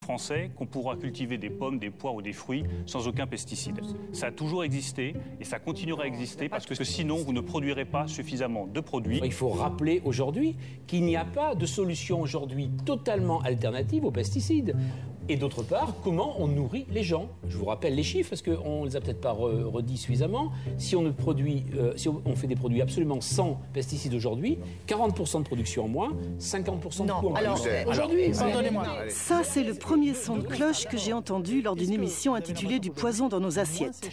français qu'on pourra cultiver des pommes, des poires ou des fruits sans aucun pesticide. Ça a toujours existé et ça continuera à exister parce que sinon vous ne produirez pas suffisamment de produits. Il faut rappeler aujourd'hui qu'il n'y a pas de solution aujourd'hui totalement alternative aux pesticides. Et d'autre part, comment on nourrit les gens. Je vous rappelle les chiffres, parce qu'on ne les a peut-être pas redits suffisamment. Si on fait des produits absolument sans pesticides aujourd'hui, 40% de production en moins, 50% de coût en plus. Aujourd'hui, pardonnez-moi. Ça, c'est le premier son de cloche que j'ai entendu lors d'une émission intitulée « Du poison dans nos assiettes ».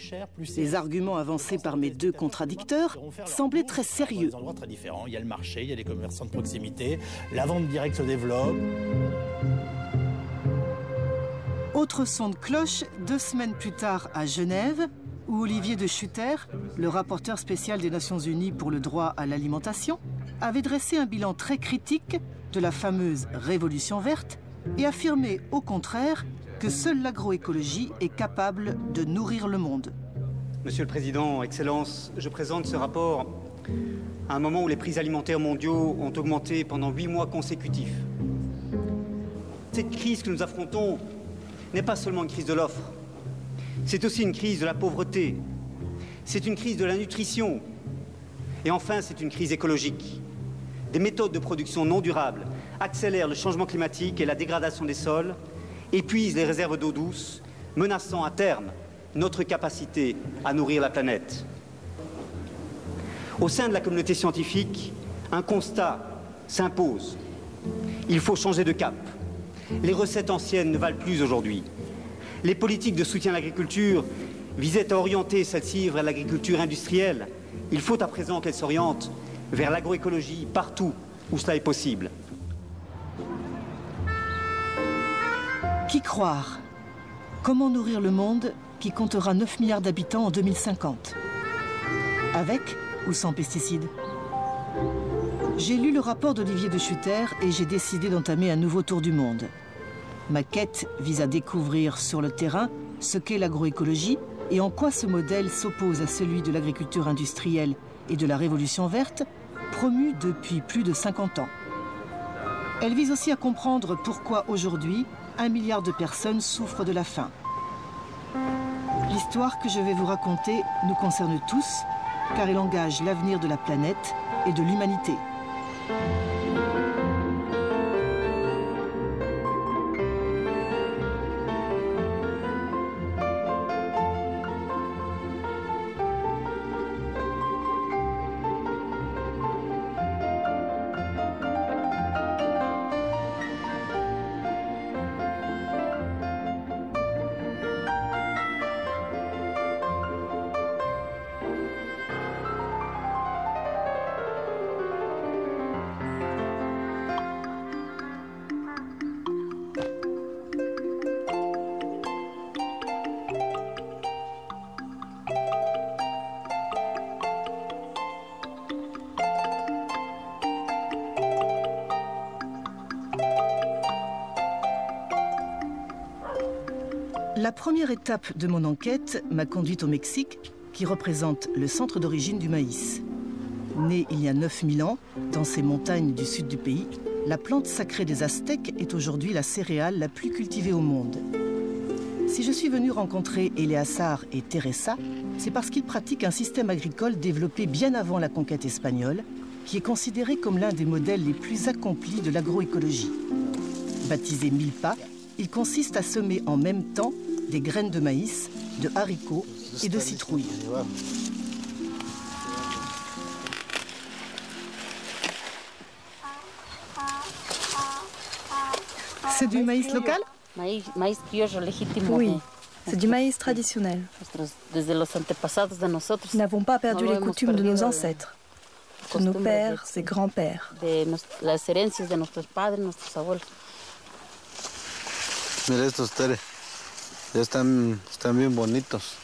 Les arguments avancés par mes deux contradicteurs semblaient très sérieux. Des endroits très différents. Il y a le marché, il y a les commerçants de proximité, la vente directe se développe. Autre son de cloche, 2 semaines plus tard à Genève, où Olivier de Schutter, le rapporteur spécial des Nations Unies pour le droit à l'alimentation, avait dressé un bilan très critique de la fameuse Révolution verte et affirmé au contraire que seule l'agroécologie est capable de nourrir le monde. Monsieur le Président, Excellences, je présente ce rapport à un moment où les prix alimentaires mondiaux ont augmenté pendant 8 mois consécutifs. Cette crise que nous affrontons n'est pas seulement une crise de l'offre, c'est aussi une crise de la pauvreté, c'est une crise de la nutrition et enfin c'est une crise écologique. Des méthodes de production non durables accélèrent le changement climatique et la dégradation des sols, épuisent les réserves d'eau douce, menaçant à terme notre capacité à nourrir la planète. Au sein de la communauté scientifique, un constat s'impose. Il faut changer de cap. Les recettes anciennes ne valent plus aujourd'hui. Les politiques de soutien à l'agriculture visaient à orienter celle-ci vers l'agriculture industrielle. Il faut à présent qu'elle s'oriente vers l'agroécologie partout où cela est possible. Qui croire? Comment nourrir le monde qui comptera 9 milliards d'habitants en 2050? Avec ou sans pesticides? J'ai lu le rapport d'Olivier de Schutter et j'ai décidé d'entamer un nouveau tour du monde. Ma quête vise à découvrir sur le terrain ce qu'est l'agroécologie et en quoi ce modèle s'oppose à celui de l'agriculture industrielle et de la révolution verte, promue depuis plus de 50 ans. Elle vise aussi à comprendre pourquoi aujourd'hui 1 milliard de personnes souffrent de la faim. L'histoire que je vais vous raconter nous concerne tous, car elle engage l'avenir de la planète et de l'humanité. La première étape de mon enquête m'a conduite au Mexique, qui représente le centre d'origine du maïs. Née il y a 9000 ans, dans ces montagnes du sud du pays, la plante sacrée des Aztèques est aujourd'hui la céréale la plus cultivée au monde. Si je suis venue rencontrer Eleazar et Teresa, c'est parce qu'ils pratiquent un système agricole développé bien avant la conquête espagnole, qui est considéré comme l'un des modèles les plus accomplis de l'agroécologie. Baptisé milpa, il consiste à semer en même temps des graines de maïs, de haricots et de citrouilles. C'est du maïs local? Oui, c'est du maïs traditionnel. Nous n'avons pas perdu les coutumes de nos ancêtres, de nos pères et grands-pères. Mira estos, Tere. Ya están bien bonitos.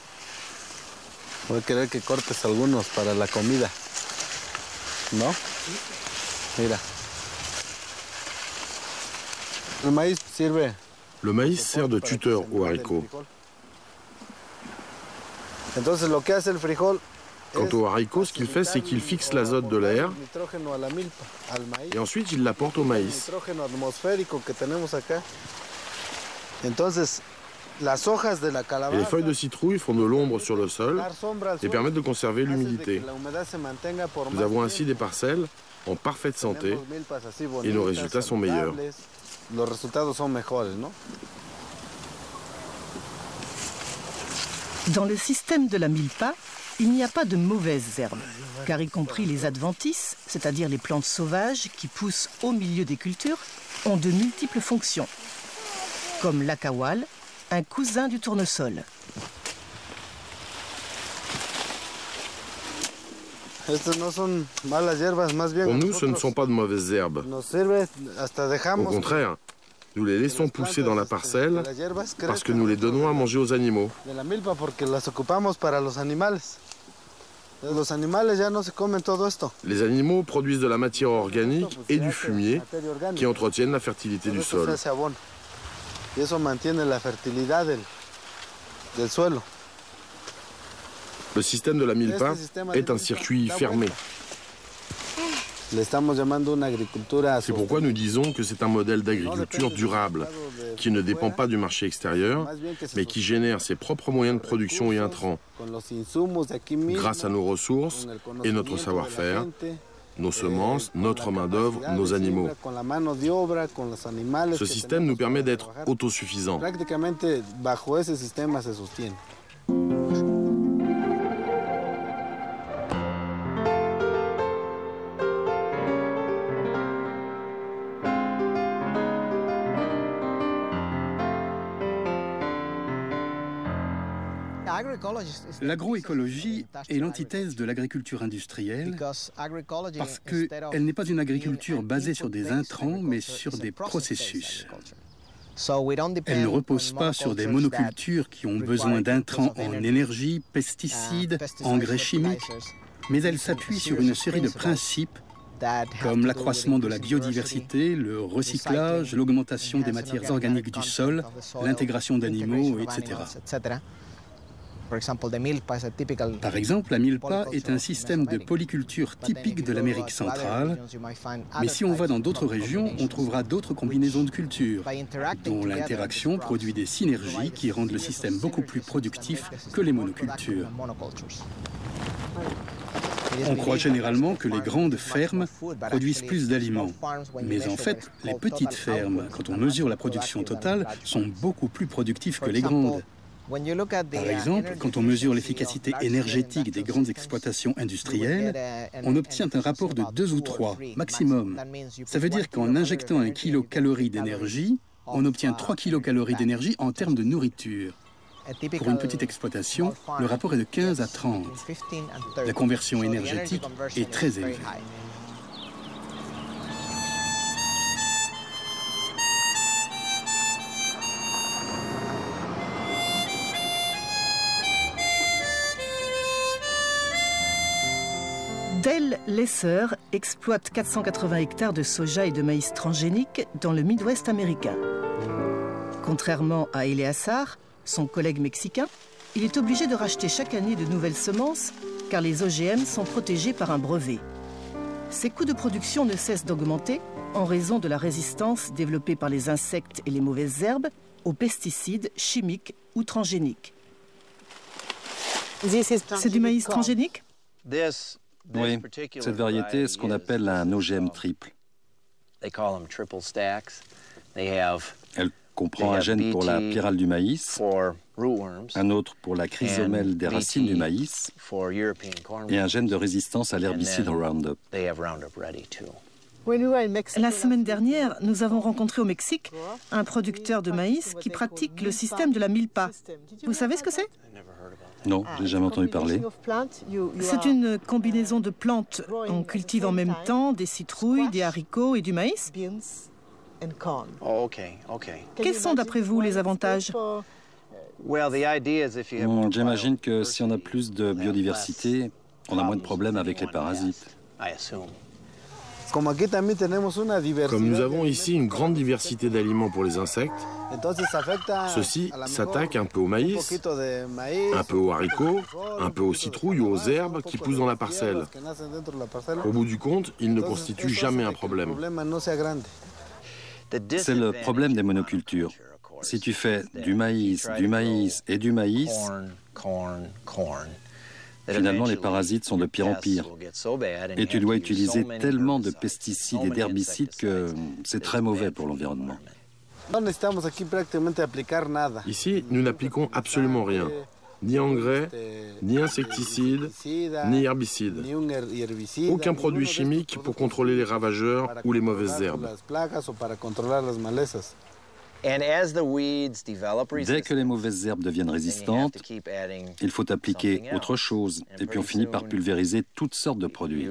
Voy a querer que cortes algunos para la comida. ¿No? Mira. Le maïs sirve. Le maïs sert de tuteur aux haricots. Entonces lo que hace el frijol. Quant au haricot, ce qu'il fait, c'est qu'il fixe l'azote de l'air et ensuite il l'apporte au maïs. Et les feuilles de citrouille font de l'ombre sur le sol et permettent de conserver l'humidité. Nous avons ainsi des parcelles en parfaite santé et nos résultats sont meilleurs. Dans le système de la milpa, il n'y a pas de mauvaises herbes, car y compris les adventices, c'est-à-dire les plantes sauvages qui poussent au milieu des cultures, ont de multiples fonctions, comme l'akawal, un cousin du tournesol. Pour nous, ce ne sont pas de mauvaises herbes. Au contraire, nous les laissons pousser dans la parcelle parce que nous les donnons à manger aux animaux. Les animaux produisent de la matière organique et du fumier qui entretiennent la fertilité du sol. Le système de la milpa est un circuit fermé. C'est pourquoi nous disons que c'est un modèle d'agriculture durable, qui ne dépend pas du marché extérieur, mais qui génère ses propres moyens de production et intrants, grâce à nos ressources et notre savoir-faire, nos semences, notre main-d'œuvre, nos animaux. Ce système nous permet d'être autosuffisants. L'agroécologie est l'antithèse de l'agriculture industrielle parce qu'elle n'est pas une agriculture basée sur des intrants, mais sur des processus. Elle ne repose pas sur des monocultures qui ont besoin d'intrants en énergie, pesticides, engrais chimiques, mais elle s'appuie sur une série de principes comme l'accroissement de la biodiversité, le recyclage, l'augmentation des matières organiques du sol, l'intégration d'animaux, etc. Par exemple, la milpa est un système de polyculture typique de l'Amérique centrale, mais si on va dans d'autres régions, on trouvera d'autres combinaisons de cultures, dont l'interaction produit des synergies qui rendent le système beaucoup plus productif que les monocultures. On croit généralement que les grandes fermes produisent plus d'aliments, mais en fait, les petites fermes, quand on mesure la production totale, sont beaucoup plus productives que les grandes. Par exemple, quand on mesure l'efficacité énergétique des grandes exploitations industrielles, on obtient un rapport de 2 ou 3 maximum. Ça veut dire qu'en injectant 1 kilocalorie d'énergie, on obtient 3 kilocalories d'énergie en termes de nourriture. Pour une petite exploitation, le rapport est de 15 à 30. La conversion énergétique est très élevée. Dale Lesser exploite 480 hectares de soja et de maïs transgéniques dans le Midwest américain. Contrairement à Eleazar, son collègue mexicain, il est obligé de racheter chaque année de nouvelles semences car les OGM sont protégés par un brevet. Ses coûts de production ne cessent d'augmenter en raison de la résistance développée par les insectes et les mauvaises herbes aux pesticides chimiques ou transgéniques. C'est du maïs transgénique ? Oui, cette variété est ce qu'on appelle un OGM triple. Elle comprend un gène pour la pyrale du maïs, un autre pour la chrysomèle des racines du maïs et un gène de résistance à l'herbicide Roundup. La semaine dernière, nous avons rencontré au Mexique un producteur de maïs qui pratique le système de la milpa. Vous savez ce que c'est ? Non, j'ai jamais entendu parler. C'est une combinaison de plantes. On cultive en même temps des citrouilles, des haricots et du maïs. Quels sont d'après vous les avantages ? J'imagine que si on a plus de biodiversité, on a moins de problèmes avec les parasites. Comme nous avons ici une grande diversité d'aliments pour les insectes, ceux-ci s'attaquent un peu au maïs, un peu aux haricots, un peu aux citrouilles ou aux herbes qui poussent dans la parcelle. Au bout du compte, ils ne constituent jamais un problème. C'est le problème des monocultures. Si tu fais du maïs et du maïs, finalement les parasites sont de pire en pire. Et tu dois utiliser tellement de pesticides et d'herbicides que c'est très mauvais pour l'environnement. Ici, nous n'appliquons absolument rien. Ni engrais, ni insecticides, ni herbicides. Aucun produit chimique pour contrôler les ravageurs ou les mauvaises herbes. Dès que les mauvaises herbes deviennent résistantes, il faut appliquer autre chose. Et puis on finit par pulvériser toutes sortes de produits.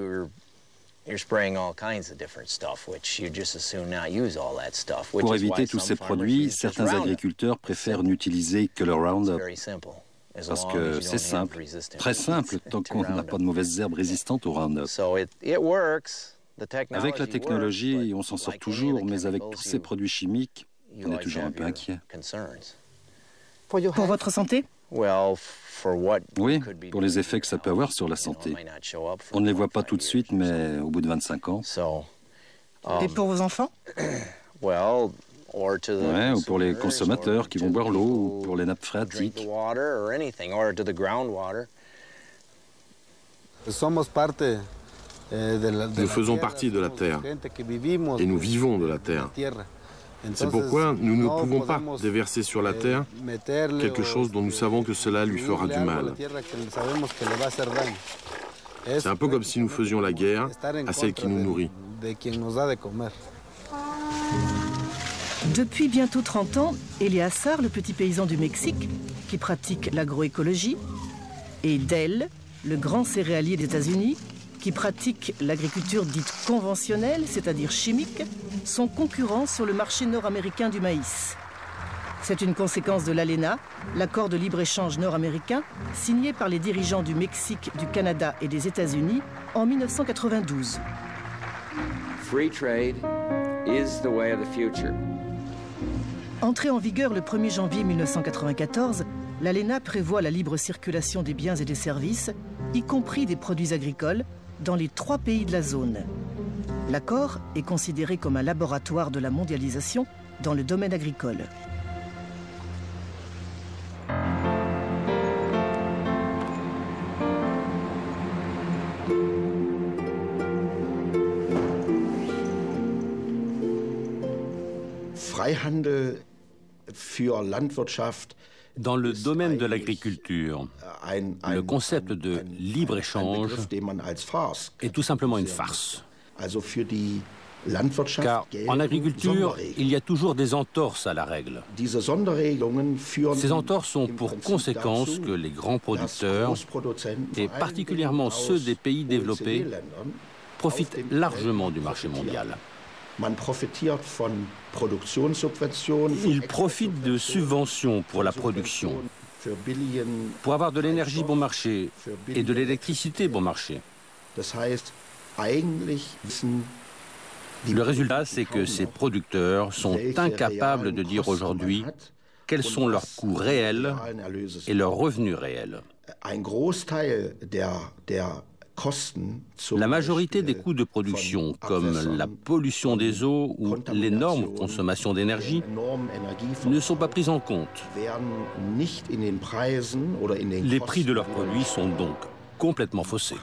Pour éviter tous ces produits, certains agriculteurs préfèrent n'utiliser que le Roundup. Parce que c'est simple, très simple, tant qu'on n'a pas de mauvaises herbes résistantes au Roundup. Avec la technologie, on s'en sort toujours, mais avec tous ces produits chimiques, on est toujours un peu inquiet. Pour votre santé? Oui, pour les effets que ça peut avoir sur la santé. On ne les voit pas tout de suite, mais au bout de 25 ans. Et pour vos enfants? Ouais, ou pour les consommateurs qui vont boire l'eau, ou pour les nappes phréatiques. Nous faisons partie de la Terre et nous vivons de la Terre. C'est pourquoi nous ne pouvons pas déverser sur la Terre quelque chose dont nous savons que cela lui fera du mal. C'est un peu comme si nous faisions la guerre à celle qui nous nourrit. Depuis bientôt 30 ans, Eleazar, le petit paysan du Mexique, qui pratique l'agroécologie, et Dell, le grand céréalier des États-Unis, qui pratique l'agriculture dite conventionnelle, c'est-à-dire chimique, sont concurrents sur le marché nord-américain du maïs. C'est une conséquence de l'ALENA, l'accord de libre-échange nord-américain, signé par les dirigeants du Mexique, du Canada et des États-Unis en 1992. Free trade is the way of the future. Entrée en vigueur le 1er janvier 1994, l'ALENA prévoit la libre circulation des biens et des services, y compris des produits agricoles, dans les 3 pays de la zone. L'accord est considéré comme un laboratoire de la mondialisation dans le domaine agricole. Dans le domaine de l'agriculture, le concept de libre-échange est tout simplement une farce. Car en agriculture, il y a toujours des entorses à la règle. Ces entorses ont pour conséquence que les grands producteurs, et particulièrement ceux des pays développés, profitent largement du marché mondial. Ils profitent de subventions pour la production, pour avoir de l'énergie bon marché et de l'électricité bon marché. Le résultat, c'est que ces producteurs sont incapables de dire aujourd'hui quels sont leurs coûts réels et leurs revenus réels. La majorité des coûts de production, comme la pollution des eaux ou l'énorme consommation d'énergie, ne sont pas pris en compte. Les prix de leurs produits sont donc complètement faussés.